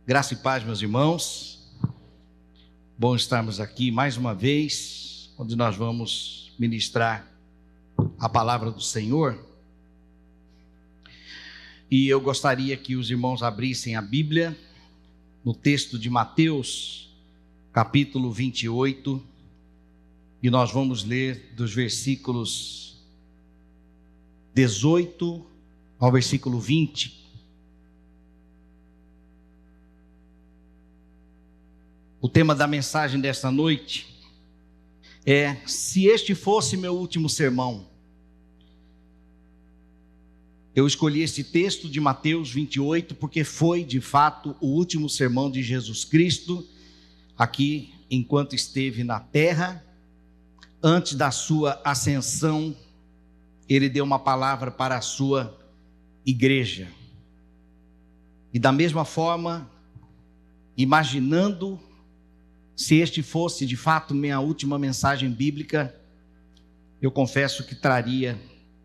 Graça e paz, meus irmãos. Bom estarmos aqui mais uma vez, onde nós vamos ministrar a palavra do Senhor. E eu gostaria que os irmãos abrissem a Bíblia no texto de Mateus, capítulo 28, e nós vamos ler dos versículos 18 ao versículo 20. O tema da mensagem desta noite é: se este fosse meu último sermão. Eu escolhi este texto de Mateus 28 porque foi, de fato, o último sermão de Jesus Cristo aqui enquanto esteve na terra. Antes da sua ascensão, ele deu uma palavra para a sua igreja. E da mesma forma, imaginando se este fosse de fato minha última mensagem bíblica, eu confesso que traria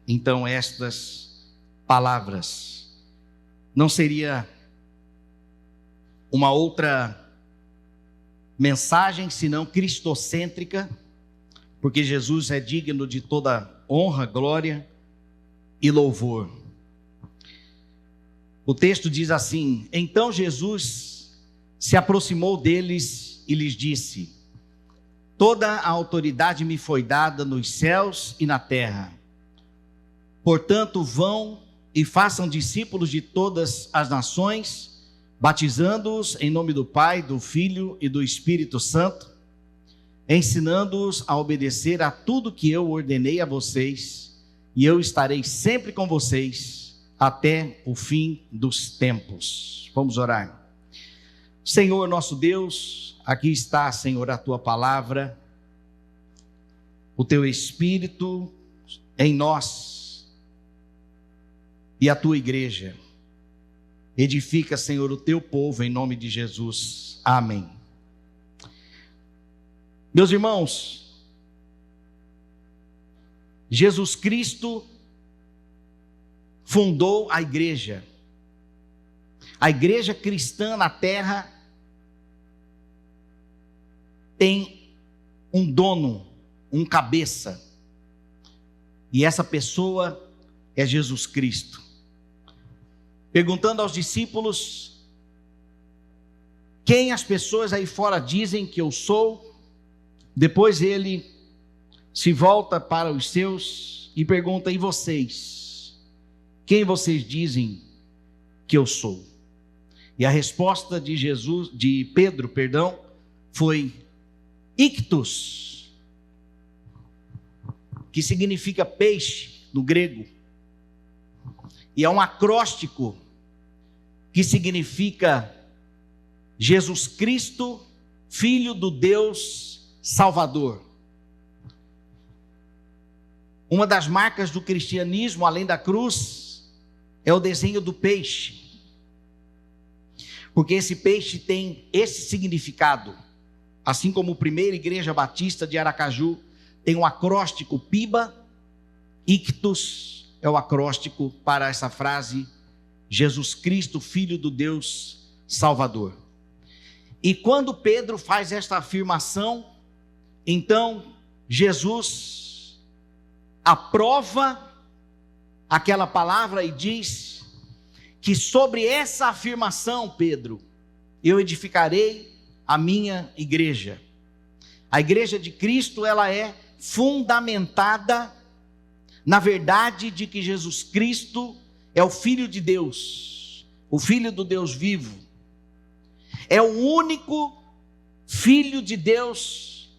então estas palavras. Não seria uma outra mensagem senão cristocêntrica, porque Jesus é digno de toda honra, glória e louvor. O texto diz assim: então Jesus se aproximou deles e lhes disse: toda a autoridade me foi dada nos céus e na terra. Portanto, vão e façam discípulos de todas as nações, batizando-os em nome do Pai, do Filho e do Espírito Santo, ensinando-os a obedecer a tudo que eu ordenei a vocês, e eu estarei sempre com vocês até o fim dos tempos. Vamos orar. Senhor nosso Deus, aqui está, Senhor, a tua palavra, o teu Espírito em nós e a tua igreja. Edifica, Senhor, o teu povo em nome de Jesus. Amém. Meus irmãos, Jesus Cristo fundou a igreja cristã na terra. Tem um dono, um cabeça, e essa pessoa é Jesus Cristo. Perguntando aos discípulos: quem as pessoas aí fora dizem que eu sou? Depois ele se volta para os seus e pergunta: e vocês? Quem vocês dizem que eu sou? E a resposta de Pedro, foi ictus, que significa peixe no grego, e é um acróstico que significa Jesus Cristo, Filho do Deus Salvador. Uma das marcas do cristianismo, além da cruz, é o desenho do peixe, porque esse peixe tem esse significado. Assim como a primeira igreja batista de Aracaju tem um acróstico PIBA, ictus é o acróstico para essa frase: Jesus Cristo, Filho do Deus Salvador. E quando Pedro faz esta afirmação, então Jesus aprova aquela palavra e diz que sobre essa afirmação, Pedro, eu edificarei a minha igreja. A igreja de Cristo, ela é fundamentada na verdade de que Jesus Cristo é o Filho de Deus, o Filho do Deus vivo. É o único Filho de Deus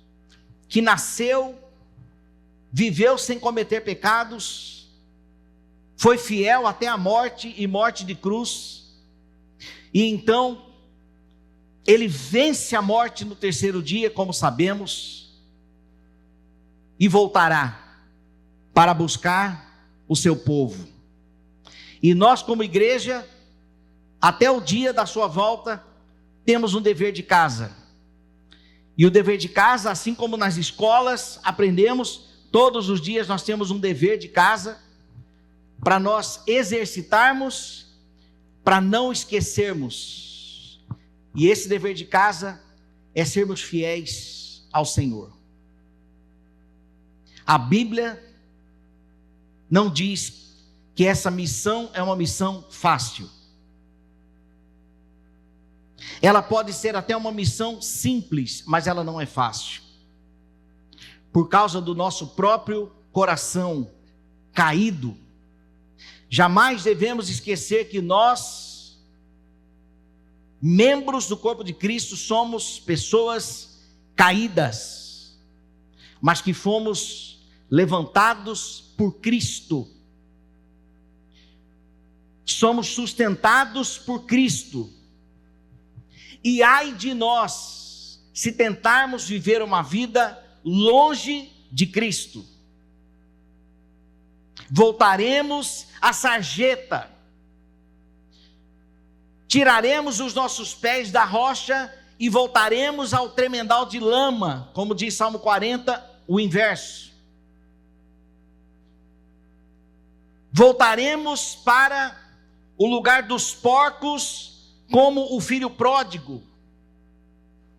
que nasceu, viveu sem cometer pecados, foi fiel até a morte e morte de cruz, e então ele vence a morte no terceiro dia, como sabemos, e voltará para buscar o seu povo. E nós, como igreja, até o dia da sua volta, temos um dever de casa. E o dever de casa, assim como nas escolas aprendemos, todos os dias nós temos um dever de casa para nós exercitarmos, para não esquecermos E esse dever de casa é sermos fiéis ao Senhor. A Bíblia não diz que essa missão é uma missão fácil. Ela pode ser até uma missão simples, mas ela não é fácil. Por causa do nosso próprio coração caído, jamais devemos esquecer que nós, membros do corpo de Cristo, somos pessoas caídas, mas que fomos levantados por Cristo. Somos sustentados por Cristo. E ai de nós, se tentarmos viver uma vida longe de Cristo. Voltaremos à sarjeta, tiraremos os nossos pés da rocha e voltaremos ao tremedal de lama, como diz Salmo 40, o inverso. Voltaremos para o lugar dos porcos, como o filho pródigo,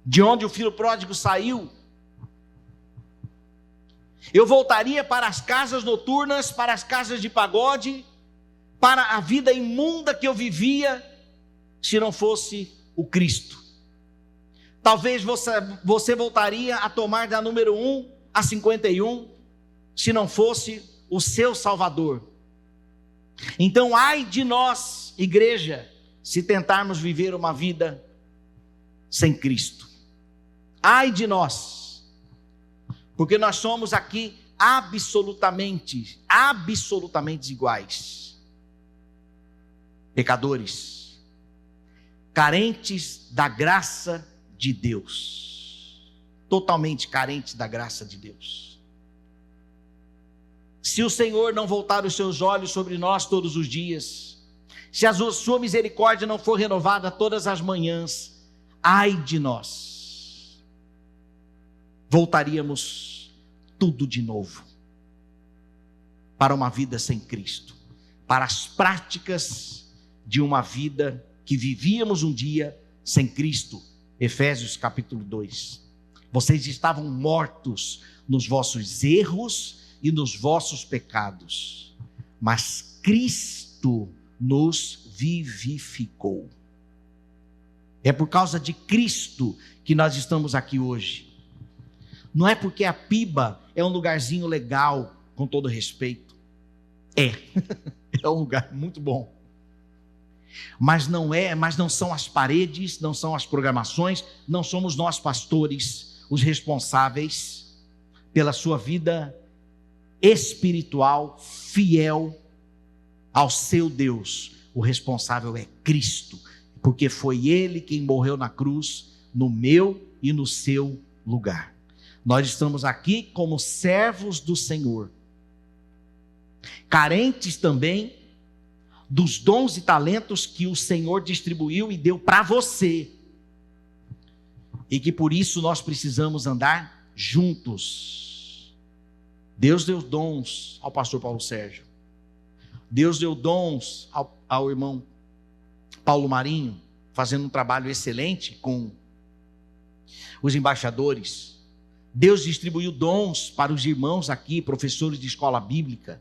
de onde o filho pródigo saiu. Eu voltaria para as casas noturnas, para as casas de pagode, para a vida imunda que eu vivia, se não fosse o Cristo. Talvez você voltaria a tomar da número 1 a 51, se não fosse o seu Salvador. Então, ai de nós, igreja, se tentarmos viver uma vida sem Cristo. Ai de nós, porque nós somos aqui absolutamente iguais. Pecadores, carentes da graça de Deus, totalmente carentes da graça de Deus. Se o Senhor não voltar os seus olhos sobre nós todos os dias, se a sua misericórdia não for renovada todas as manhãs, ai de nós, voltaríamos tudo de novo para uma vida sem Cristo, para as práticas de uma vida que vivíamos um dia sem Cristo. Efésios capítulo 2. Vocês estavam mortos nos vossos erros e nos vossos pecados, mas Cristo nos vivificou. É por causa de Cristo que nós estamos aqui hoje. Não é porque a Piba é um lugarzinho legal, com todo respeito. É um lugar muito bom. Mas não são as paredes, não são as programações, não somos nós pastores os responsáveis pela sua vida espiritual, fiel ao seu Deus. O responsável é Cristo, porque foi Ele quem morreu na cruz, no meu e no seu lugar. Nós estamos aqui como servos do Senhor, carentes também dos dons e talentos que o Senhor distribuiu e deu para você, e que por isso nós precisamos andar juntos. Deus deu dons ao pastor Paulo Sérgio, Deus deu dons ao irmão Paulo Marinho, fazendo um trabalho excelente com os embaixadores. Deus distribuiu dons para os irmãos aqui, professores de escola bíblica,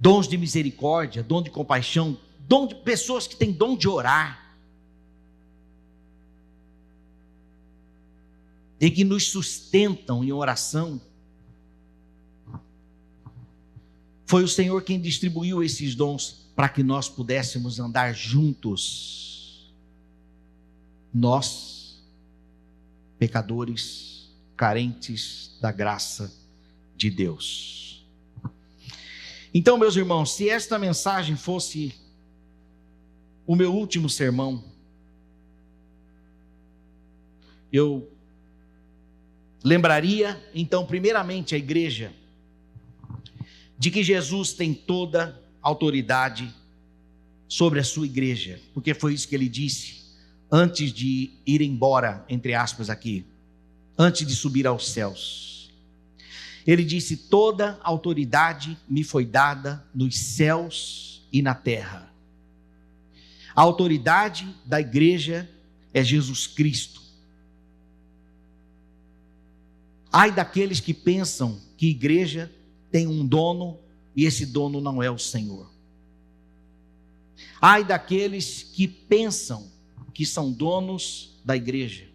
dons de misericórdia, dom de compaixão, dom de pessoas que têm dom de orar, e que nos sustentam em oração. Foi o Senhor quem distribuiu esses dons para que nós pudéssemos andar juntos. Nós, pecadores, carentes da graça de Deus. Então, meus irmãos, se esta mensagem fosse o meu último sermão, eu lembraria, então, primeiramente a igreja, de que Jesus tem toda a autoridade sobre a sua igreja, porque foi isso que ele disse antes de ir embora, entre aspas aqui, antes de subir aos céus. Ele disse: toda a autoridade me foi dada nos céus e na terra. A autoridade da igreja é Jesus Cristo. Ai daqueles que pensam que igreja tem um dono e esse dono não é o Senhor. Ai daqueles que pensam que são donos da igreja,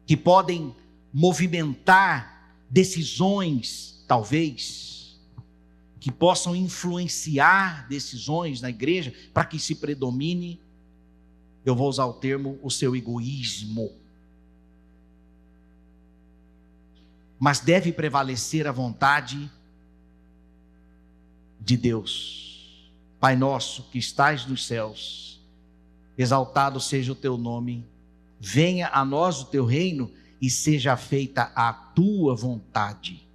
que podem movimentar decisões, talvez, que possam influenciar decisões na igreja para que se predomine, eu vou usar o termo, o seu egoísmo. Mas deve prevalecer a vontade de Deus. Pai nosso que estais nos céus, exaltado seja o teu nome, venha a nós o teu reino e seja feita a tua vontade,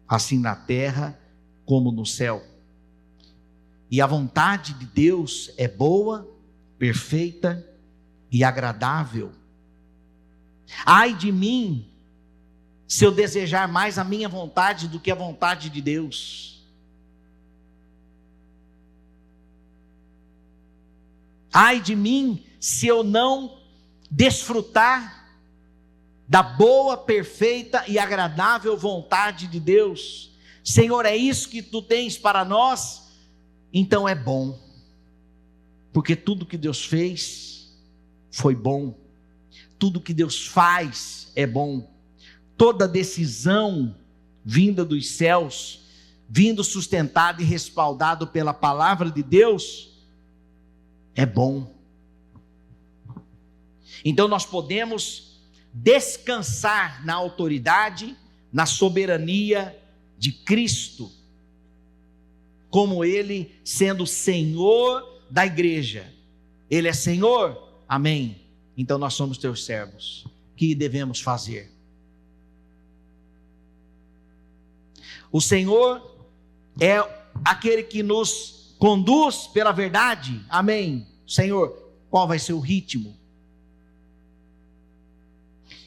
assim na terra como no céu. E a vontade de Deus é boa, perfeita e agradável. Ai de mim, se eu desejar mais a minha vontade do que a vontade de Deus. Ai de mim, se eu não desfrutar da boa, perfeita e agradável vontade de Deus. Senhor, é isso que tu tens para nós? Então é bom, porque tudo que Deus fez foi bom, tudo que Deus faz é bom. Toda decisão vinda dos céus, vindo sustentada e respaldado pela palavra de Deus, é bom. Então nós podemos descansar na autoridade, na soberania de Cristo, como Ele sendo Senhor da igreja. Ele é Senhor? Amém. Então nós somos teus servos. O que devemos fazer? O Senhor é aquele que nos conduz pela verdade. Amém. Senhor, qual vai ser o ritmo?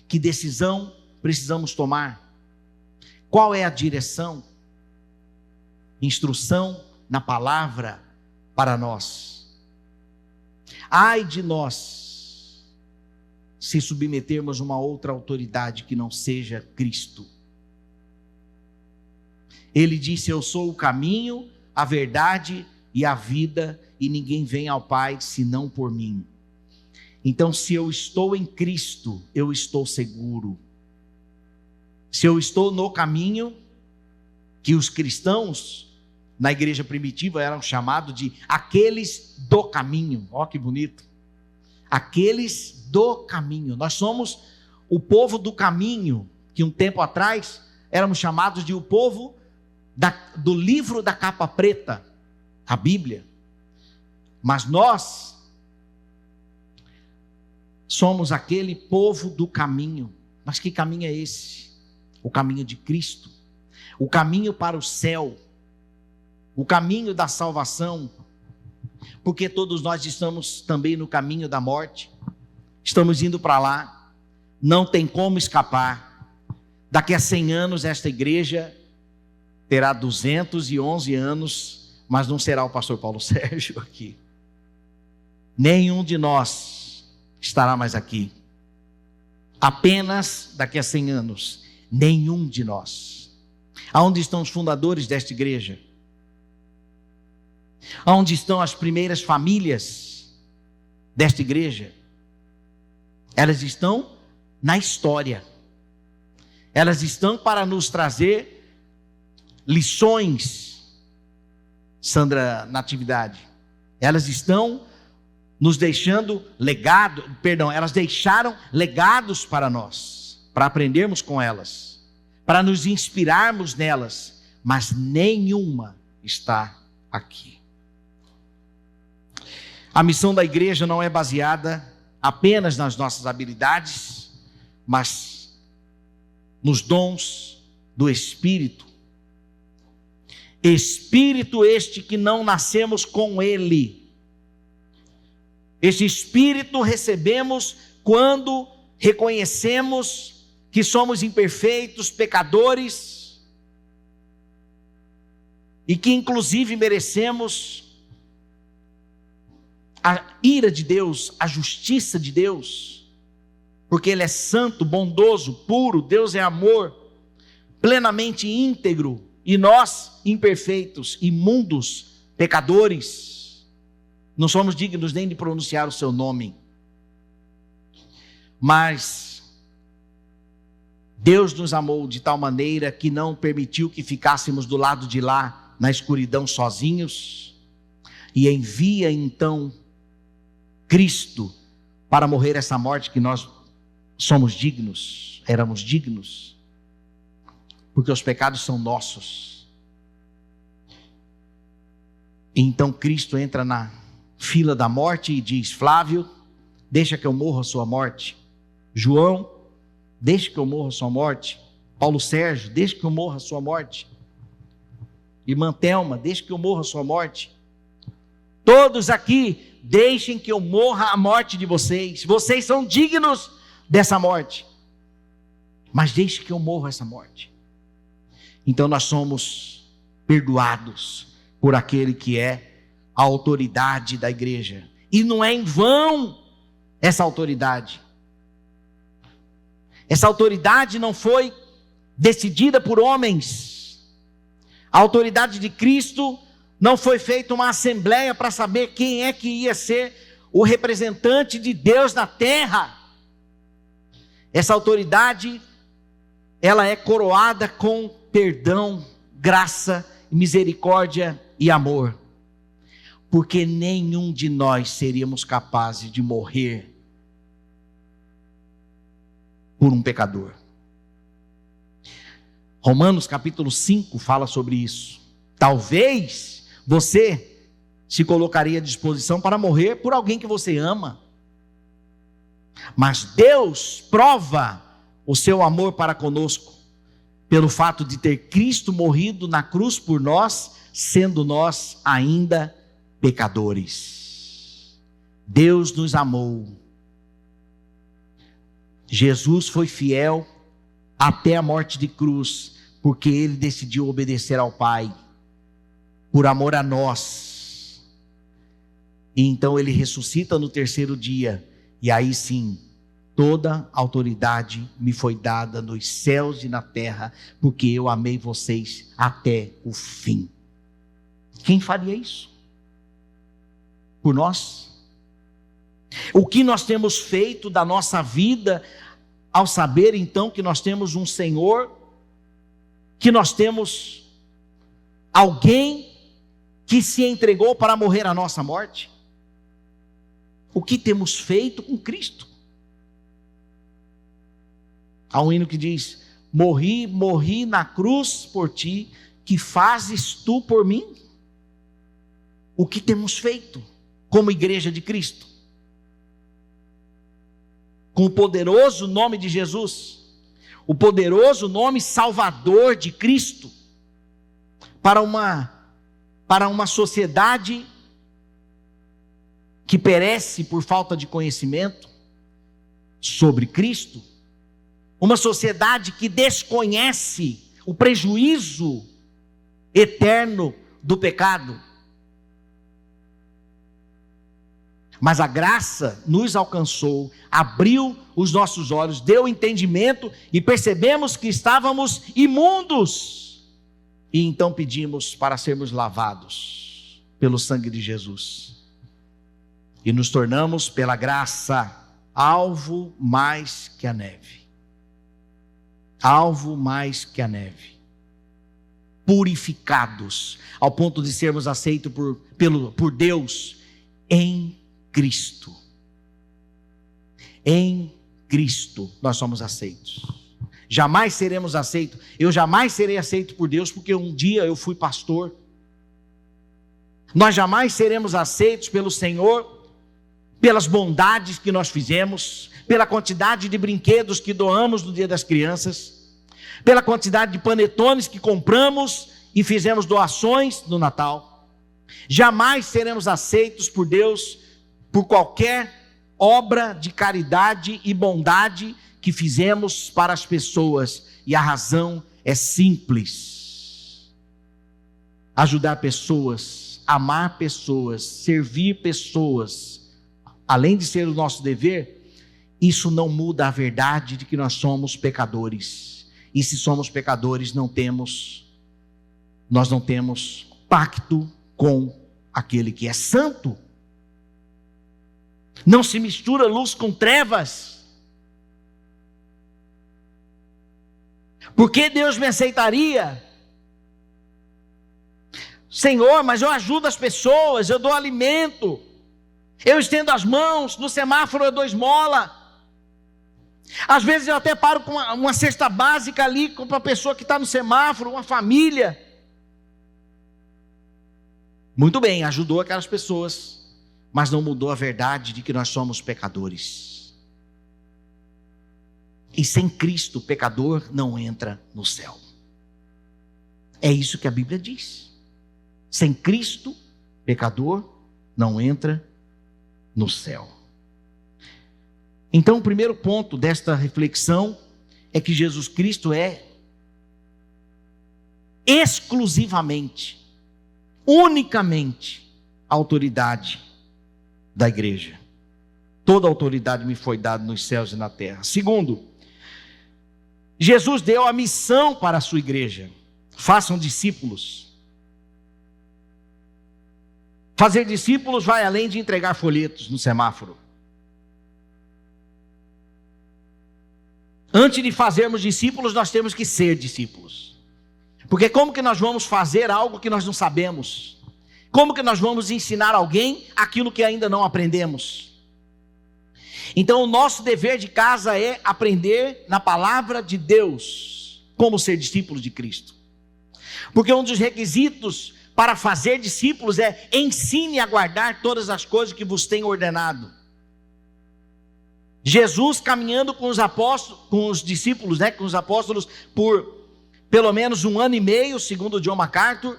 Que decisão precisamos tomar? Qual é a direção? Instrução na palavra para nós. Ai de nós, se submetermos a uma outra autoridade que não seja Cristo. Ele disse: eu sou o caminho, a verdade e a vida, e ninguém vem ao Pai senão por mim. Então, se eu estou em Cristo, eu estou seguro. Se eu estou no caminho, que os cristãos na igreja primitiva eram chamados de aqueles do caminho. Ó, que bonito. Aqueles do caminho. Nós somos o povo do caminho, que um tempo atrás éramos chamados de o povo do livro da capa preta, a Bíblia. Mas nós somos aquele povo do caminho. Mas que caminho é esse? O caminho de Cristo, o caminho para o céu, o caminho da salvação, porque todos nós estamos também no caminho da morte, estamos indo para lá, não tem como escapar. Daqui a 100 anos esta igreja terá 211 anos, mas não será o pastor Paulo Sérgio aqui. Nenhum de nós estará mais aqui. Apenas daqui a 100 anos, nenhum de nós. Aonde estão os fundadores desta igreja? Aonde estão as primeiras famílias desta igreja? Elas estão na história. Elas estão para nos trazer lições, Sandra Natividade. Elas estão nos deixando elas deixaram legados para nós, para aprendermos com elas, para nos inspirarmos nelas, mas nenhuma está aqui. A missão da igreja não é baseada apenas nas nossas habilidades, mas nos dons do Espírito. Espírito este que não nascemos com ele. Esse Espírito recebemos quando reconhecemos que somos imperfeitos, pecadores, e que inclusive merecemos a ira de Deus, a justiça de Deus, porque Ele é santo, bondoso, puro, Deus é amor, plenamente íntegro, e nós, imperfeitos, imundos, pecadores, não somos dignos nem de pronunciar o seu nome. Mas Deus nos amou de tal maneira que não permitiu que ficássemos do lado de lá, na escuridão, sozinhos, e envia então Cristo para morrer essa morte que nós somos dignos, éramos dignos, porque os pecados são nossos. Então Cristo entra na fila da morte e diz: Flávio, deixa que eu morra a sua morte. João, deixa que eu morra a sua morte. Paulo Sérgio, deixa que eu morra a sua morte. Irmã Thelma, deixa que eu morra a sua morte. Todos aqui, deixem que eu morra a morte de vocês. Vocês são dignos dessa morte, mas deixe que eu morra essa morte. Então nós somos perdoados por aquele que é a autoridade da igreja, e não é em vão essa autoridade. Essa autoridade não foi decidida por homens. A autoridade de Cristo não foi feita uma assembleia para saber quem é que ia ser o representante de Deus na terra. Essa autoridade, ela é coroada com perdão, graça, misericórdia e amor. Porque nenhum de nós seríamos capazes de morrer por um pecador. Romanos capítulo 5 fala sobre isso. Talvez você se colocaria à disposição para morrer por alguém que você ama. Mas Deus prova o seu amor para conosco pelo fato de ter Cristo morrido na cruz por nós, sendo nós ainda pecadores. Deus nos amou. Jesus foi fiel até a morte de cruz, porque Ele decidiu obedecer ao Pai, por amor a nós. E então Ele ressuscita no terceiro dia, e aí sim, toda autoridade me foi dada nos céus e na terra, porque eu amei vocês até o fim. Quem faria isso? Por nós? O que nós temos feito da nossa vida, ao saber então que nós temos um Senhor, que nós temos alguém que se entregou para morrer a nossa morte? O que temos feito com Cristo? Há um hino que diz: morri na cruz por ti, que fazes tu por mim? O que temos feito como igreja de Cristo? Com o poderoso nome de Jesus, o poderoso nome salvador de Cristo, para uma sociedade que perece por falta de conhecimento sobre Cristo, uma sociedade que desconhece o prejuízo eterno do pecado. Mas a graça nos alcançou, abriu os nossos olhos, deu entendimento e percebemos que estávamos imundos. E então pedimos para sermos lavados pelo sangue de Jesus. E nos tornamos, pela graça, alvo mais que a neve. Alvo mais que a neve. Purificados, ao ponto de sermos aceitos por Deus em Cristo. Em Cristo nós somos aceitos. Jamais seremos aceitos. Eu jamais serei aceito por Deus porque um dia eu fui pastor. Nós jamais seremos aceitos pelo Senhor pelas bondades que nós fizemos, pela quantidade de brinquedos que doamos no Dia das Crianças, pela quantidade de panetones que compramos e fizemos doações no Natal. Jamais seremos aceitos por Deus por qualquer obra de caridade e bondade que fizemos para as pessoas, e a razão é simples: ajudar pessoas amar pessoas, servir pessoas, além de ser o nosso dever, isso não muda a verdade de que nós somos pecadores. E se somos pecadores, nós não temos pacto com aquele que é santo. Não se mistura luz com trevas. Por que Deus me aceitaria? Senhor, mas eu ajudo as pessoas, eu dou alimento, eu estendo as mãos, no semáforo eu dou esmola. Às vezes eu até paro com uma cesta básica ali para a pessoa que está no semáforo, uma família. Muito bem, ajudou aquelas pessoas, mas não mudou a verdade de que nós somos pecadores. E sem Cristo, o pecador não entra no céu. É isso que a Bíblia diz. Sem Cristo, pecador não entra no céu. Então, o primeiro ponto desta reflexão é que Jesus Cristo é exclusivamente, unicamente, a autoridade da igreja. Toda autoridade me foi dada nos céus e na terra. Segundo, Jesus deu a missão para a sua igreja: façam discípulos. Fazer discípulos vai além de entregar folhetos no semáforo. Antes de fazermos discípulos, nós temos que ser discípulos. Porque como que nós vamos fazer algo que nós não sabemos? Como que nós vamos ensinar alguém aquilo que ainda não aprendemos? Então o nosso dever de casa é aprender na palavra de Deus como ser discípulos de Cristo. Porque um dos requisitos para fazer discípulos é: ensine a guardar todas as coisas que vos tenho ordenado. Jesus caminhando com os apóstolos, com os discípulos, com os apóstolos por pelo menos 1 ano e meio, segundo John MacArthur,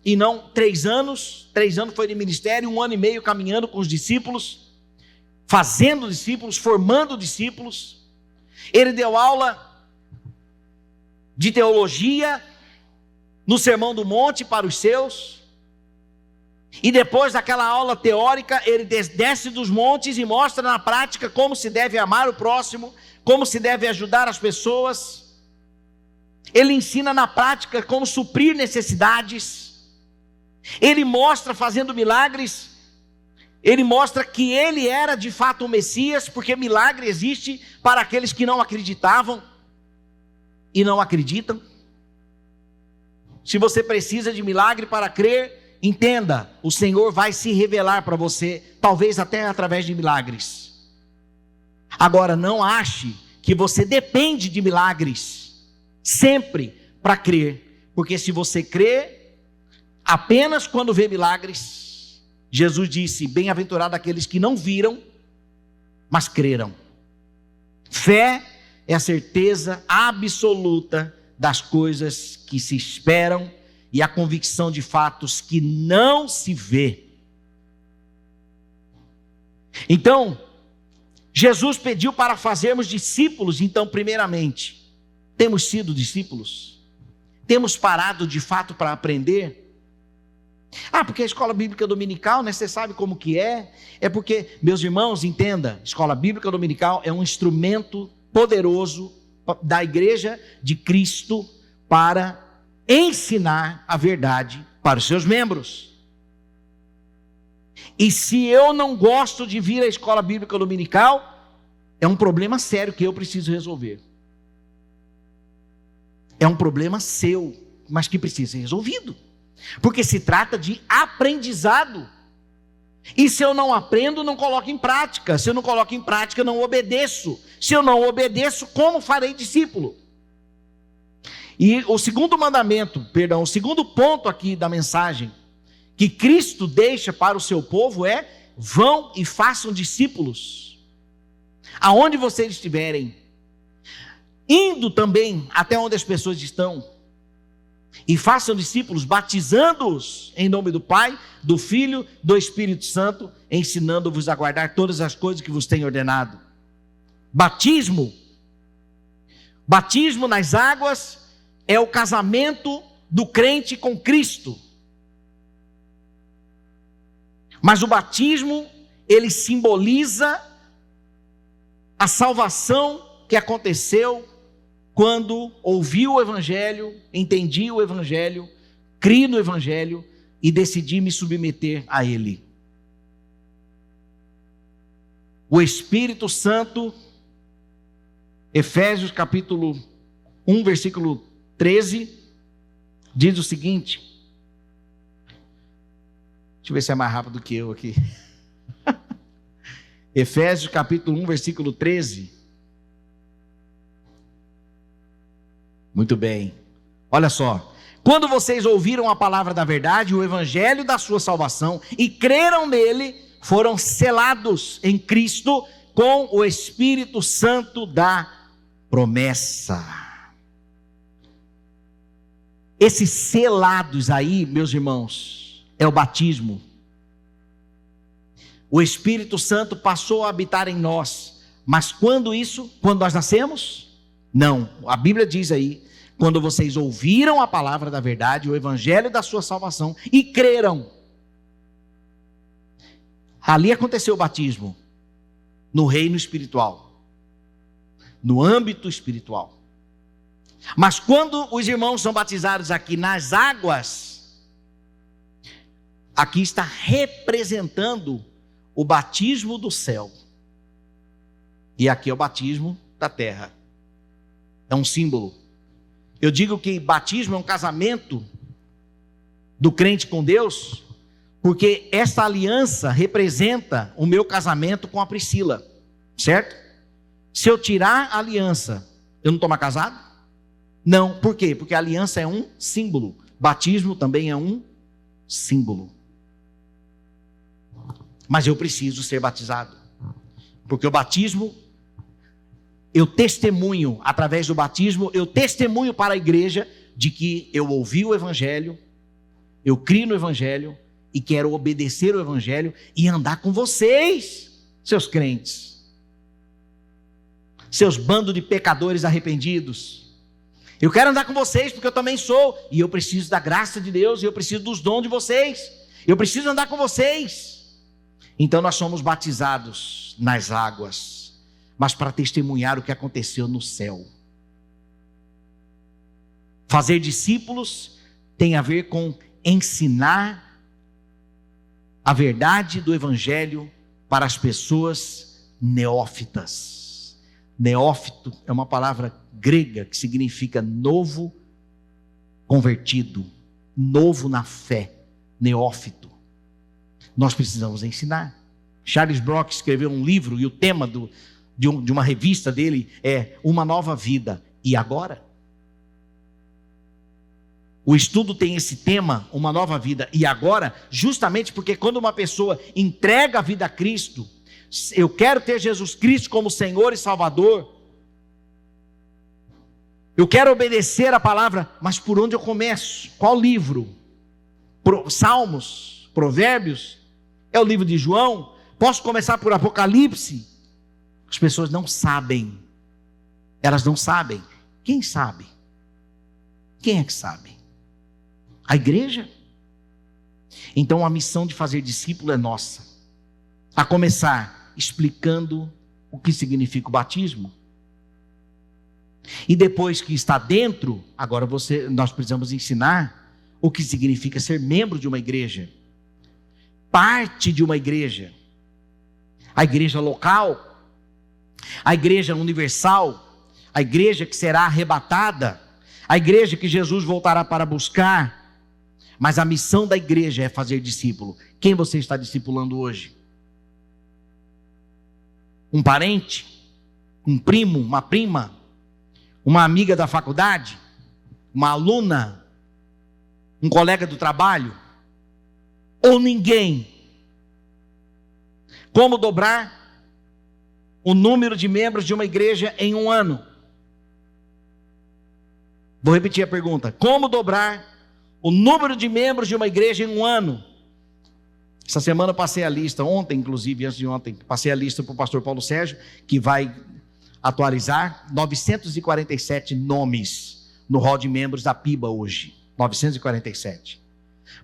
e não 3 anos. 3 anos foi de ministério, 1 ano e meio caminhando com os discípulos, fazendo discípulos, formando discípulos. Ele deu aula de teologia no Sermão do Monte para os seus, e depois daquela aula teórica, ele desce dos montes e mostra na prática como se deve amar o próximo, como se deve ajudar as pessoas. Ele ensina na prática como suprir necessidades. Ele mostra fazendo milagres. Ele mostra que ele era de fato o Messias, porque milagre existe para aqueles que não acreditavam e não acreditam. Se você precisa de milagre para crer, entenda, o Senhor vai se revelar para você, talvez até através de milagres. Agora, não ache que você depende de milagres sempre para crer, porque se você crê apenas quando vê milagres, Jesus disse: bem-aventurado aqueles que não viram, mas creram. Fé é a certeza absoluta das coisas que se esperam e a convicção de fatos que não se vê. Então, Jesus pediu para fazermos discípulos. Então, primeiramente, temos sido discípulos? Temos parado de fato para aprender? Porque a escola bíblica dominical, né, você sabe como que é? É porque, meus irmãos, entenda, escola bíblica dominical é um instrumento poderoso da igreja de Cristo para ensinar a verdade para os seus membros. E se eu não gosto de vir à escola bíblica dominical, é um problema sério que eu preciso resolver. É um problema seu, mas que precisa ser resolvido. Porque se trata de aprendizado. E se eu não aprendo, não coloco em prática. Se eu não coloco em prática, não obedeço. Se eu não obedeço, como farei discípulo? E o segundo o segundo ponto aqui da mensagem que Cristo deixa para o seu povo é: vão e façam discípulos, aonde vocês estiverem, indo também até onde as pessoas estão, e façam discípulos, batizando-os em nome do Pai, do Filho, do Espírito Santo, ensinando-vos a guardar todas as coisas que vos tenho ordenado. Batismo nas águas é o casamento do crente com Cristo. Mas o batismo, ele simboliza a salvação que aconteceu quando ouvi o Evangelho, entendi o Evangelho, criei no Evangelho e decidi me submeter a ele. O Espírito Santo, Efésios capítulo 1, versículo 13, diz o seguinte. Deixa eu ver se é mais rápido que eu aqui. Efésios capítulo 1, versículo 13. Muito bem. Olha só. Quando vocês ouviram a palavra da verdade, o evangelho da sua salvação, e creram nele, foram selados em Cristo com o Espírito Santo da promessa. Esses selados aí, meus irmãos, é o batismo. O Espírito Santo passou a habitar em nós. Mas quando isso? Quando nós nascemos? Não. A Bíblia diz aí, quando vocês ouviram a palavra da verdade, o evangelho da sua salvação, e creram. Ali aconteceu o batismo. No reino espiritual. No âmbito espiritual. Mas quando os irmãos são batizados aqui nas águas, aqui está representando o batismo do céu. E aqui é o batismo da terra. É um símbolo. Eu digo que batismo é um casamento do crente com Deus, porque esta aliança representa o meu casamento com a Priscila, certo? Se eu tirar a aliança, eu não estou mais casado? Não, por quê? Porque a aliança é um símbolo. Batismo também é um símbolo. Mas eu preciso ser batizado. Porque o batismo, eu testemunho, através do batismo, eu testemunho para a igreja de que eu ouvi o Evangelho, eu crio no Evangelho e quero obedecer o Evangelho e andar com vocês, seus crentes, seus bandos de pecadores arrependidos. Eu quero andar com vocês porque eu também sou, e eu preciso da graça de Deus, e eu preciso dos dons de vocês, eu preciso andar com vocês. Então nós somos batizados nas águas, mas para testemunhar o que aconteceu no céu. Fazer discípulos tem a ver com ensinar a verdade do Evangelho para as pessoas neófitas. Neófito é uma palavra grega que significa novo convertido, novo na fé, neófito. Nós precisamos ensinar. Charles Brock escreveu um livro e o tema de uma revista dele é Uma Nova Vida. E agora? O estudo tem esse tema, Uma Nova Vida. E agora, justamente porque quando uma pessoa entrega a vida a Cristo, eu quero ter Jesus Cristo como Senhor e Salvador, eu quero obedecer a palavra, mas por onde eu começo? Qual livro? Salmos? Provérbios? É o livro de João? Posso começar por Apocalipse? As pessoas não sabem. Elas não sabem. Quem sabe? Quem é que sabe? A igreja? Então a missão de fazer discípulo é nossa. A começar explicando o que significa o batismo. E depois que está dentro, agora nós precisamos ensinar o que significa ser membro de uma igreja. Parte de uma igreja. A igreja local, a igreja universal, a igreja que será arrebatada, a igreja que Jesus voltará para buscar. Mas a missão da igreja é fazer discípulo. Quem você está discipulando hoje? Um parente? Um primo? Uma prima? Uma amiga da faculdade? Uma aluna? Um colega do trabalho? Ou ninguém? Como dobrar o número de membros de uma igreja em um ano? Vou repetir a pergunta. Como dobrar o número de membros de uma igreja em um ano? Essa semana eu passei a lista, ontem inclusive, antes de ontem, passei a lista para o pastor Paulo Sérgio, que vai atualizar 947 nomes no hall de membros da PIBA hoje. 947.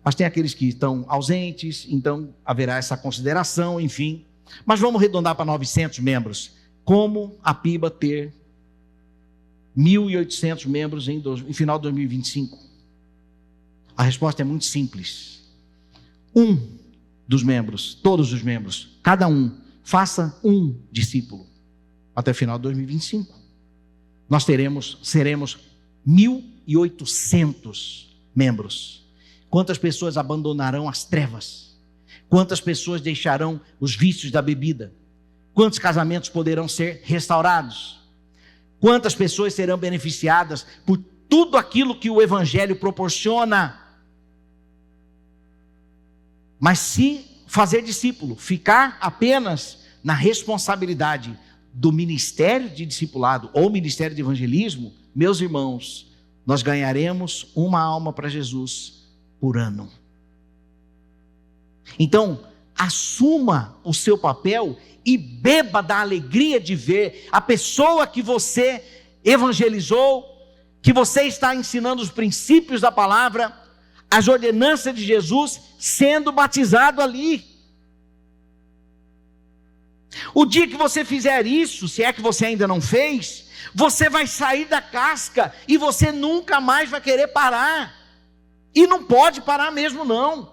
Mas tem aqueles que estão ausentes, então haverá essa consideração, enfim. Mas vamos arredondar para 900 membros. Como a PIBA ter 1.800 membros em final de 2025? A resposta é muito simples. Dos membros, todos os membros, cada um, faça um discípulo até o final de 2025. Nós seremos 1.800 membros. Quantas pessoas abandonarão as trevas? Quantas pessoas deixarão os vícios da bebida? Quantos casamentos poderão ser restaurados? Quantas pessoas serão beneficiadas por tudo aquilo que o Evangelho proporciona? Mas se fazer discípulo, ficar apenas na responsabilidade do ministério de discipulado ou ministério de evangelismo, meus irmãos, nós ganharemos uma alma para Jesus por ano. Então, assuma o seu papel e beba da alegria de ver a pessoa que você evangelizou, que você está ensinando os princípios da palavra, as ordenanças de Jesus, sendo batizado ali. O dia que você fizer isso, se é que você ainda não fez, você vai sair da casca e você nunca mais vai querer parar. E não pode parar mesmo não,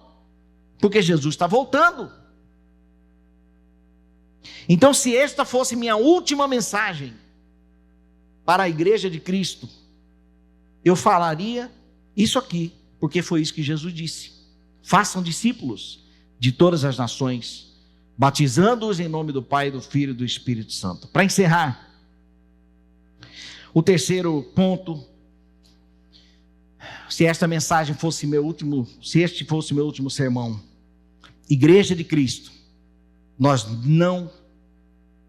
porque Jesus está voltando. Então, se esta fosse minha última mensagem para a igreja de Cristo, eu falaria isso aqui, porque foi isso que Jesus disse: façam discípulos de todas as nações, batizando-os em nome do Pai, do Filho e do Espírito Santo. Para encerrar, o terceiro ponto, se este fosse meu último sermão, igreja de Cristo, nós não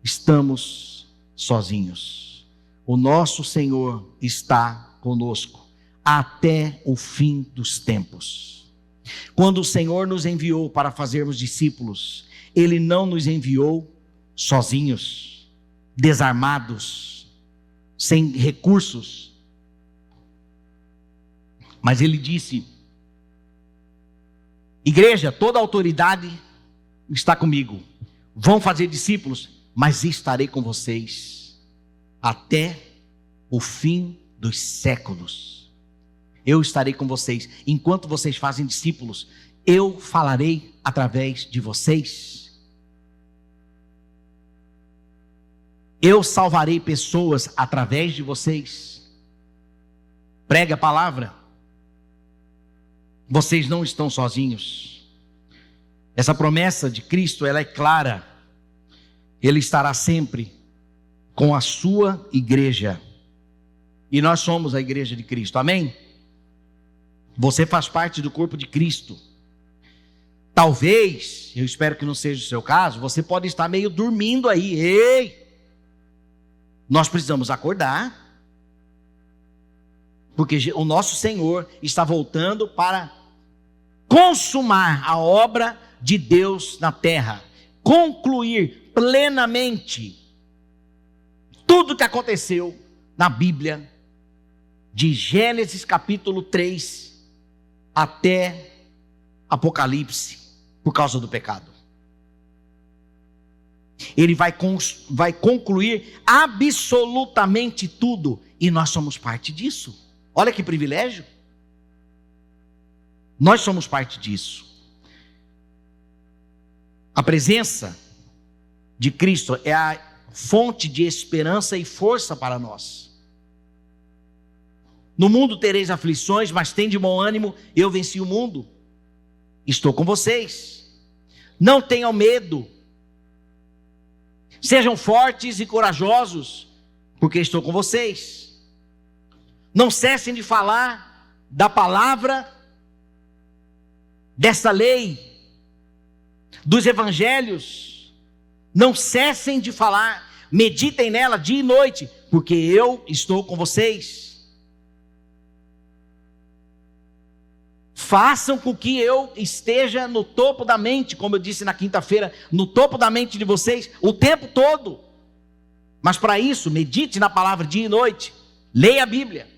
estamos sozinhos. O nosso Senhor está conosco até o fim dos tempos. Quando o Senhor nos enviou para fazermos discípulos, Ele não nos enviou sozinhos, desarmados, sem recursos. Mas Ele disse: igreja, toda a autoridade está comigo. Vão fazer discípulos, mas estarei com vocês até o fim dos séculos. Eu estarei com vocês. Enquanto vocês fazem discípulos, eu falarei através de vocês. Eu salvarei pessoas através de vocês. Pregue a palavra. Vocês não estão sozinhos. Essa promessa de Cristo, ela é clara. Ele estará sempre com a sua igreja. E nós somos a igreja de Cristo, amém? Você faz parte do corpo de Cristo. Talvez, eu espero que não seja o seu caso, você pode estar meio dormindo aí. Ei! Nós precisamos acordar, porque o nosso Senhor está voltando para consumar a obra de Deus na terra, concluir plenamente tudo que aconteceu na Bíblia, de Gênesis capítulo 3 até Apocalipse, por causa do pecado. Ele vai concluir absolutamente tudo, e nós somos parte disso. Olha que privilégio. Nós somos parte disso. A presença de Cristo é a fonte de esperança e força para nós. No mundo tereis aflições, mas tende bom ânimo, eu venci o mundo. Estou com vocês. Não tenham medo. Sejam fortes e corajosos, porque estou com vocês. Não cessem de falar da palavra, dessa lei, dos evangelhos. Não cessem de falar, meditem nela dia e noite, porque eu estou com vocês. Façam com que eu esteja no topo da mente, como eu disse na quinta-feira, no topo da mente de vocês o tempo todo. Mas para isso, medite na palavra dia e noite, leia a Bíblia,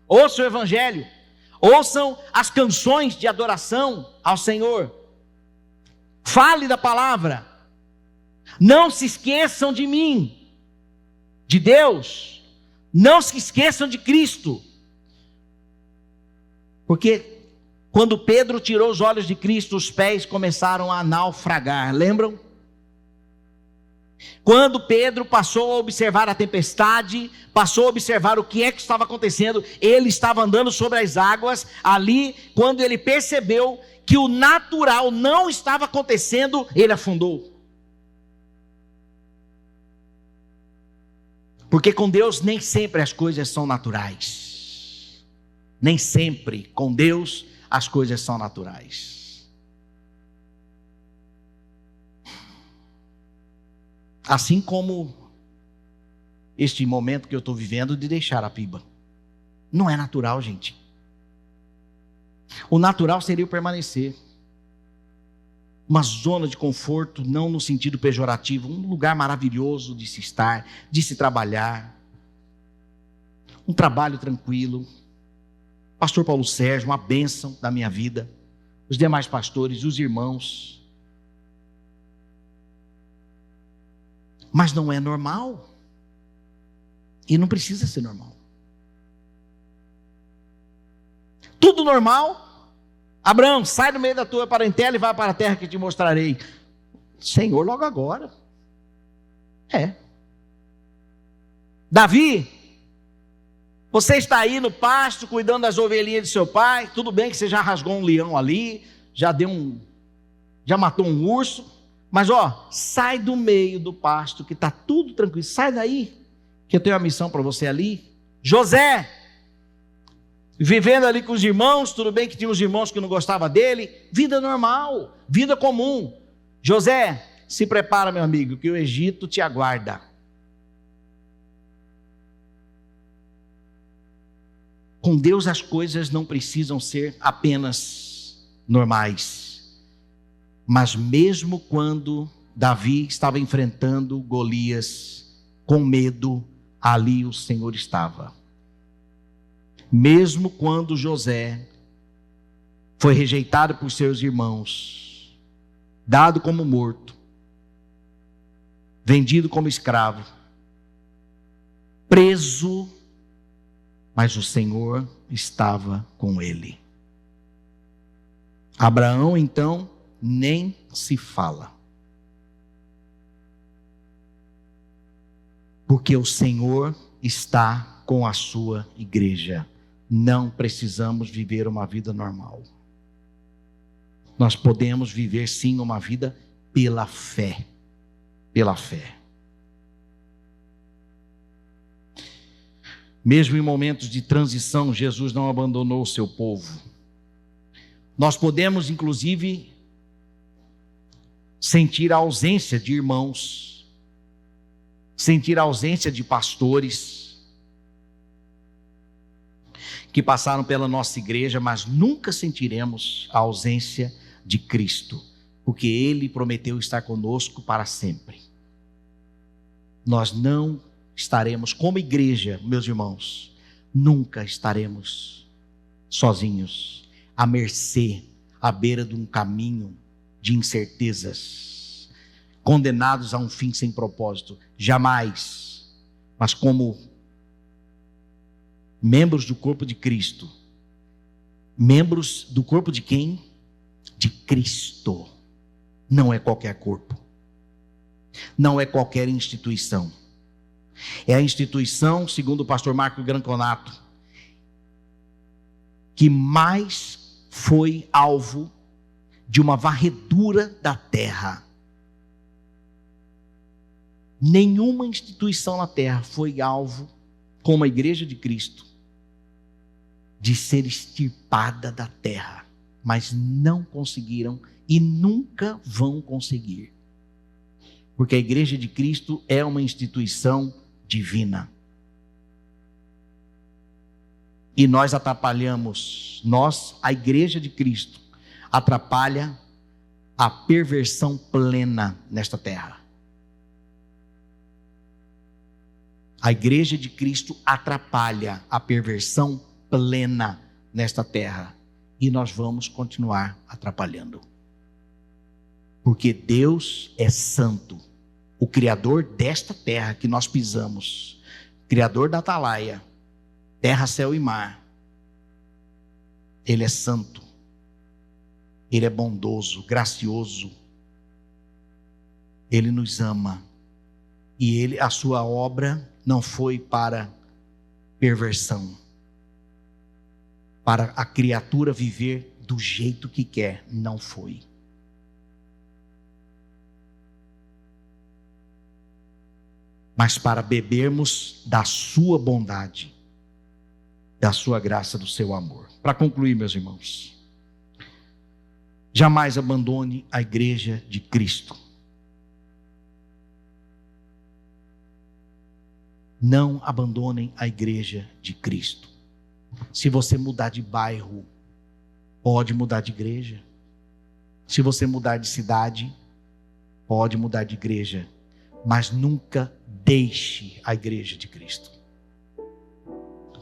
ouça o Evangelho, ouçam as canções de adoração ao Senhor, fale da palavra, não se esqueçam de mim, de Deus, não se esqueçam de Cristo, porque quando Pedro tirou os olhos de Cristo, os pés começaram a naufragar, lembram? Quando Pedro passou a observar a tempestade, passou a observar o que é que estava acontecendo, ele estava andando sobre as águas, ali, quando ele percebeu que o natural não estava acontecendo, ele afundou. Porque com Deus nem sempre as coisas são naturais. Nem sempre com Deus as coisas são naturais. Assim como este momento que eu estou vivendo de deixar a piba. Não é natural, gente. O natural seria o permanecer. Uma zona de conforto, não no sentido pejorativo, um lugar maravilhoso de se estar, de se trabalhar. Um trabalho tranquilo. Pastor Paulo Sérgio, uma bênção da minha vida. Os demais pastores, os irmãos. Mas não é normal. E não precisa ser normal. Tudo normal. Abraão, sai do meio da tua parentela e vai para a terra que te mostrarei. Senhor, logo agora. Davi, você está aí no pasto, cuidando das ovelhinhas de seu pai. Tudo bem que você já rasgou um leão ali, já matou um urso. Mas sai do meio do pasto, que está tudo tranquilo. Sai daí, que eu tenho uma missão para você ali. José, vivendo ali com os irmãos, tudo bem que tinha uns irmãos que não gostavam dele. Vida normal, vida comum. José, se prepara, meu amigo, que o Egito te aguarda. Com Deus as coisas não precisam ser apenas normais. Mas mesmo quando Davi estava enfrentando Golias com medo, ali o Senhor estava. Mesmo quando José foi rejeitado por seus irmãos, dado como morto, vendido como escravo, preso, mas o Senhor estava com ele. Abraão, então, nem se fala. Porque o Senhor está com a sua igreja. Não precisamos viver uma vida normal. Nós podemos viver sim uma vida pela fé. Pela fé. Mesmo em momentos de transição, Jesus não abandonou o seu povo. Nós podemos, inclusive, sentir a ausência de irmãos, sentir a ausência de pastores que passaram pela nossa igreja, mas nunca sentiremos a ausência de Cristo, porque Ele prometeu estar conosco para sempre. Nós não estaremos, como igreja, meus irmãos, nunca estaremos sozinhos, à mercê, à beira de um caminho de incertezas, condenados a um fim sem propósito, jamais. Mas como membros do corpo de Cristo, membros do corpo de quem? De Cristo. Não é qualquer corpo, não é qualquer instituição. É a instituição, segundo o pastor Marco Granconato, que mais foi alvo de uma varredura da terra. Nenhuma instituição na terra foi alvo, como a igreja de Cristo, de ser extirpada da terra, mas não conseguiram e nunca vão conseguir, porque a igreja de Cristo é uma instituição divina. E nós atrapalhamos, a igreja de Cristo, atrapalha a perversão plena nesta terra. A igreja de Cristo atrapalha a perversão plena nesta terra e nós vamos continuar atrapalhando. Porque Deus é santo, o Criador desta terra que nós pisamos, Criador da Atalaia, terra, céu e mar. Ele é santo, Ele é bondoso, gracioso, Ele nos ama. E a sua obra não foi para perversão, para a criatura viver do jeito que quer, não foi. Mas para bebermos da sua bondade, da sua graça, do seu amor. Para concluir, meus irmãos, jamais abandone a igreja de Cristo. Não abandonem a igreja de Cristo. Se você mudar de bairro, pode mudar de igreja. Se você mudar de cidade, pode mudar de igreja. Mas nunca deixe a igreja de Cristo.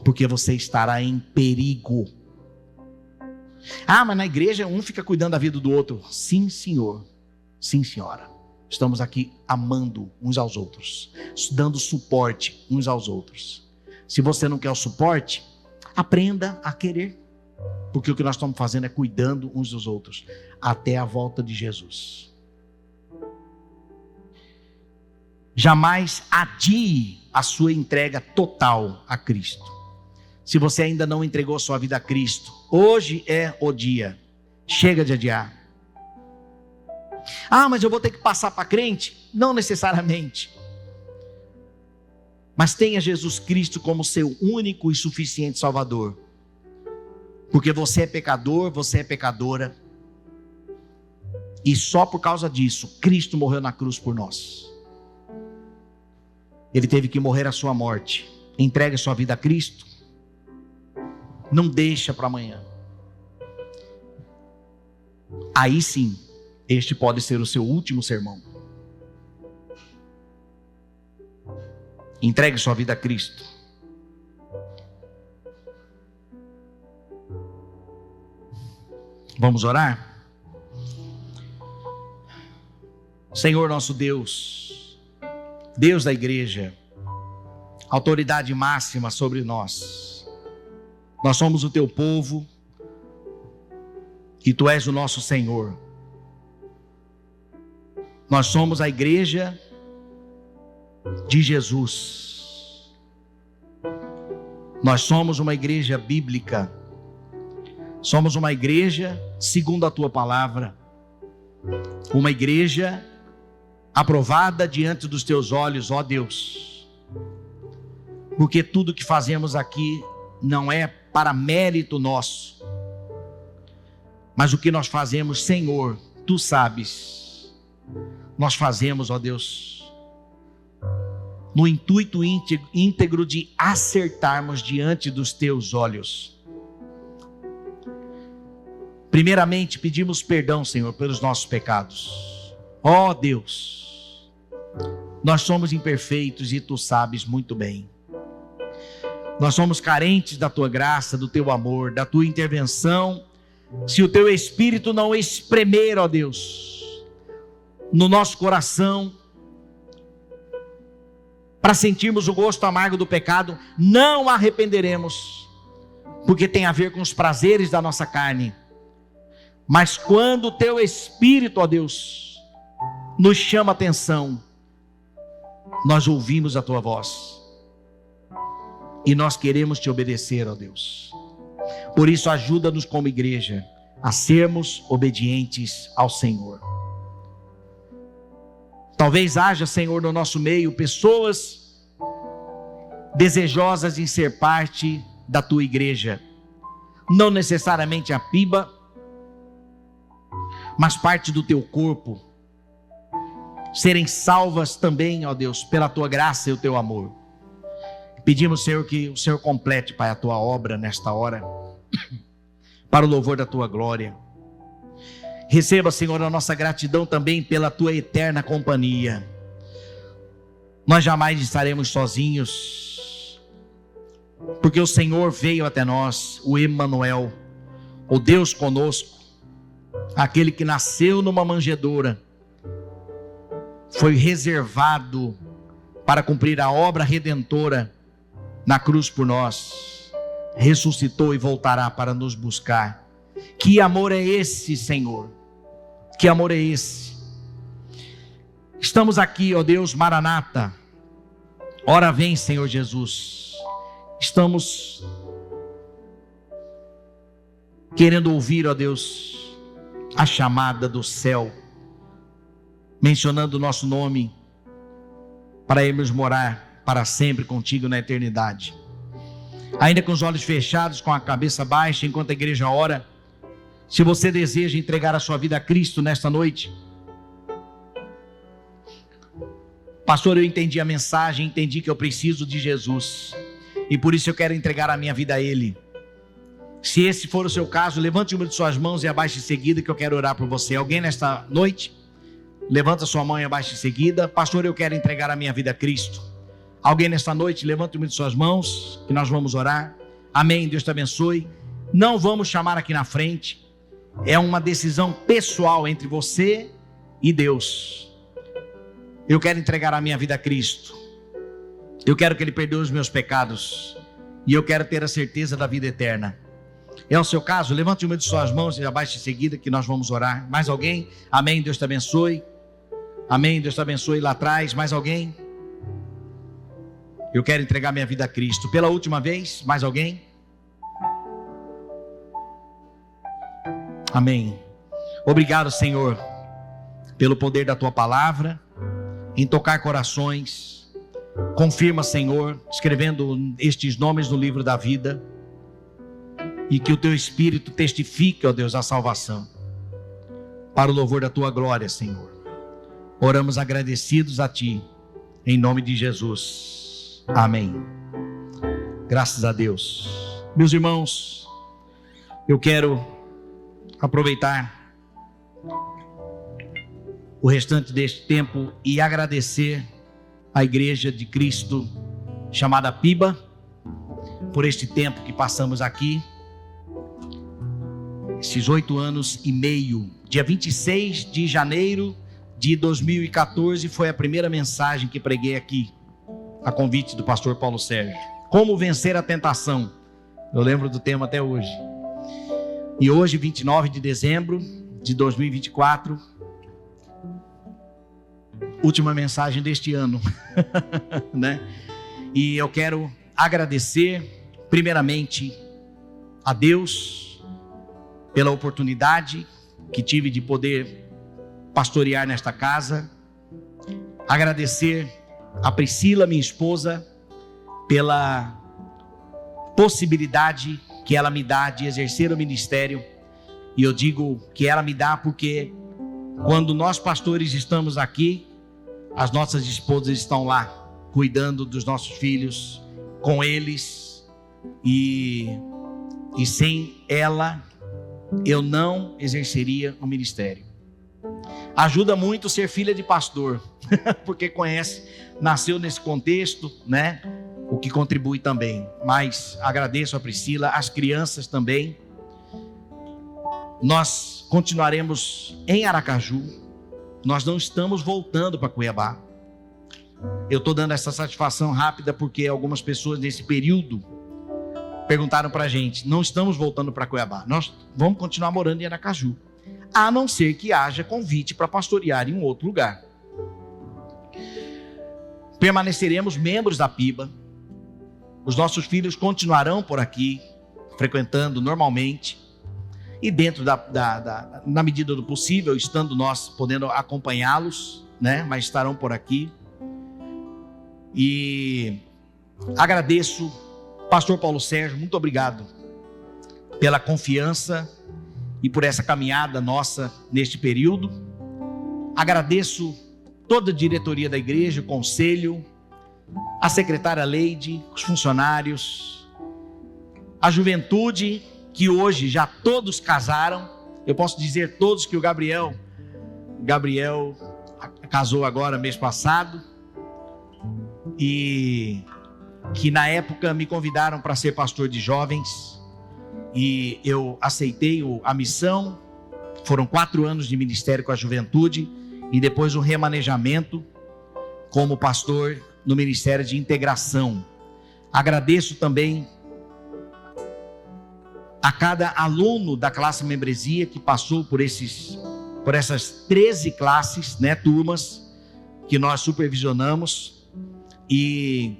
Porque você estará em perigo. Ah, mas na igreja um fica cuidando da vida do outro. Sim, senhor. Sim, senhora. Estamos aqui amando uns aos outros, dando suporte uns aos outros. Se você não quer o suporte, aprenda a querer. Porque o que nós estamos fazendo é cuidando uns dos outros. Até a volta de Jesus. Jamais adie a sua entrega total a Cristo. Se você ainda não entregou sua vida a Cristo, hoje é o dia. Chega de adiar. Ah, mas eu vou ter que passar para crente? Não necessariamente. Mas tenha Jesus Cristo como seu único e suficiente Salvador. Porque você é pecador, você é pecadora. E só por causa disso, Cristo morreu na cruz por nós. Ele teve que morrer a sua morte. Entregue a sua vida a Cristo. Não deixa para amanhã. Aí sim, este pode ser o seu último sermão. Entregue sua vida a Cristo. Vamos orar? Senhor nosso Deus, Deus da igreja, autoridade máxima sobre nós. Nós somos o teu povo e tu és o nosso Senhor. Nós somos a igreja de Jesus. Nós somos uma igreja bíblica. Somos uma igreja segundo a tua palavra. Uma igreja aprovada diante dos teus olhos, ó Deus. Porque tudo que fazemos aqui não é para mérito nosso. Mas o que nós fazemos, Senhor, tu sabes. Nós fazemos, ó Deus, no intuito íntegro de acertarmos diante dos teus olhos. Primeiramente, pedimos perdão, Senhor, pelos nossos pecados. Ó Deus, nós somos imperfeitos e tu sabes muito bem. Nós somos carentes da tua graça, do teu amor, da tua intervenção. Se o teu Espírito não espremer, ó Deus, no nosso coração, para sentirmos o gosto amargo do pecado, não arrependeremos, porque tem a ver com os prazeres da nossa carne. Mas quando o teu Espírito, ó Deus, nos chama a atenção, nós ouvimos a tua voz, e nós queremos te obedecer, ó Deus. Por isso ajuda-nos como igreja, a sermos obedientes ao Senhor. Talvez haja, Senhor, no nosso meio, pessoas desejosas em ser parte da tua igreja. Não necessariamente a PIBA, mas parte do teu corpo. Serem salvas também, ó Deus, pela tua graça e o teu amor. Pedimos, Senhor, que o Senhor complete, Pai, a tua obra nesta hora, para o louvor da tua glória. Receba, Senhor, a nossa gratidão também pela tua eterna companhia. Nós jamais estaremos sozinhos. porque o Senhor veio até nós, o Emanuel, o Deus conosco, aquele que nasceu numa manjedoura, foi reservado para cumprir a obra redentora na cruz por nós, ressuscitou e voltará para nos buscar. Que amor é esse, Senhor? Que amor é esse? Estamos aqui, ó Deus, Maranata, ora vem, Senhor Jesus. Estamos querendo ouvir, ó Deus, a chamada do céu, mencionando o nosso nome, para irmos morar para sempre contigo na eternidade. Ainda com os olhos fechados, com a cabeça baixa, enquanto a igreja ora, se você deseja entregar a sua vida a Cristo nesta noite, pastor, eu entendi a mensagem, entendi que eu preciso de Jesus, e por isso eu quero entregar a minha vida a Ele. Se esse for o seu caso, levante uma de suas mãos e abaixe em seguida, que eu quero orar por você. Alguém nesta noite? Levanta sua mão e abaixe em seguida. Pastor, eu quero entregar a minha vida a Cristo. Alguém nesta noite? Levante uma de suas mãos, que nós vamos orar. Amém, Deus te abençoe. Não vamos chamar aqui na frente. É uma decisão pessoal entre você e Deus. Eu quero entregar a minha vida a Cristo. Eu quero que Ele perdoe os meus pecados. E eu quero ter a certeza da vida eterna. É o seu caso? Levante uma de suas mãos e abaixe em seguida, que nós vamos orar. Mais alguém? Amém, Deus te abençoe. Amém, Deus te abençoe. Lá atrás, mais alguém? Eu quero entregar minha vida a Cristo. Pela última vez, mais alguém? Amém. Obrigado, Senhor, pelo poder da Tua palavra, em tocar corações. Confirma, Senhor, escrevendo estes nomes no livro da vida, e que o Teu Espírito testifique, ó Deus, a salvação, para o louvor da Tua glória, Senhor. Oramos agradecidos a Ti, em nome de Jesus. Amém. Graças a Deus. Meus irmãos, eu quero aproveitar o restante deste tempo e agradecer à Igreja de Cristo, chamada PIBA, por este tempo que passamos aqui, esses 8 anos e meio. Dia 26 de janeiro de 2014 foi a primeira mensagem que preguei aqui, a convite do pastor Paulo Sérgio. Como vencer a tentação. Eu lembro do tema até hoje. E hoje, 29 de dezembro de 2024, última mensagem deste ano, né? E eu quero agradecer primeiramente a Deus pela oportunidade que tive de poder pastorear nesta casa. Agradecer a Priscila, minha esposa, pela possibilidade que ela me dá de exercer o ministério. E eu digo que ela me dá porque quando nós pastores estamos aqui, as nossas esposas estão lá, cuidando dos nossos filhos, com eles, e sem ela eu não exerceria o ministério. Ajuda muito ser filha de pastor, porque conhece, nasceu nesse contexto, né? O que contribui também. Mas agradeço a Priscila, as crianças também. Nós continuaremos em Aracaju. Nós não estamos voltando para Cuiabá. Eu estou dando essa satisfação rápida porque algumas pessoas nesse período perguntaram para a gente: não estamos voltando para Cuiabá, nós vamos continuar morando em Aracaju, a não ser que haja convite para pastorear em um outro lugar. Permaneceremos membros da PIBA. Os nossos filhos continuarão por aqui, frequentando normalmente, e dentro na medida do possível, estando nós podendo acompanhá-los, né? Mas estarão por aqui. E agradeço, pastor Paulo Sérgio, muito obrigado pela confiança e por essa caminhada nossa neste período. Agradeço toda a diretoria da igreja, o conselho, a secretária Leide, os funcionários, a juventude, que hoje já todos casaram. Eu posso dizer todos, que o Gabriel casou agora mês passado, e que na época me convidaram para ser pastor de jovens, e eu aceitei a missão. Foram 4 anos de ministério com a juventude, e depois um remanejamento como pastor no Ministério de Integração. Agradeço também a cada aluno da classe membresia que passou por essas 13 classes, turmas, que nós supervisionamos. E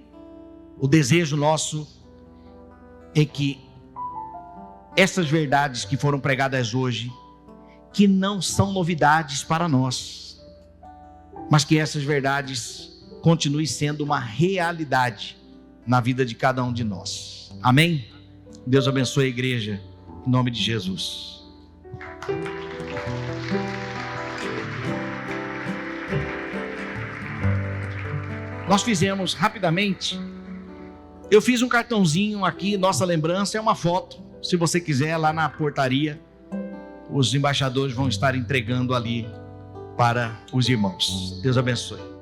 o desejo nosso é que essas verdades que foram pregadas hoje, que não são novidades para nós, mas que essas verdades continuem sendo uma realidade na vida de cada um de nós. Amém? Deus abençoe a igreja, em nome de Jesus. Nós fizemos rapidamente, eu fiz um cartãozinho aqui, nossa lembrança é uma foto. Se você quiser, lá na portaria, os embaixadores vão estar entregando ali para os irmãos. Deus abençoe.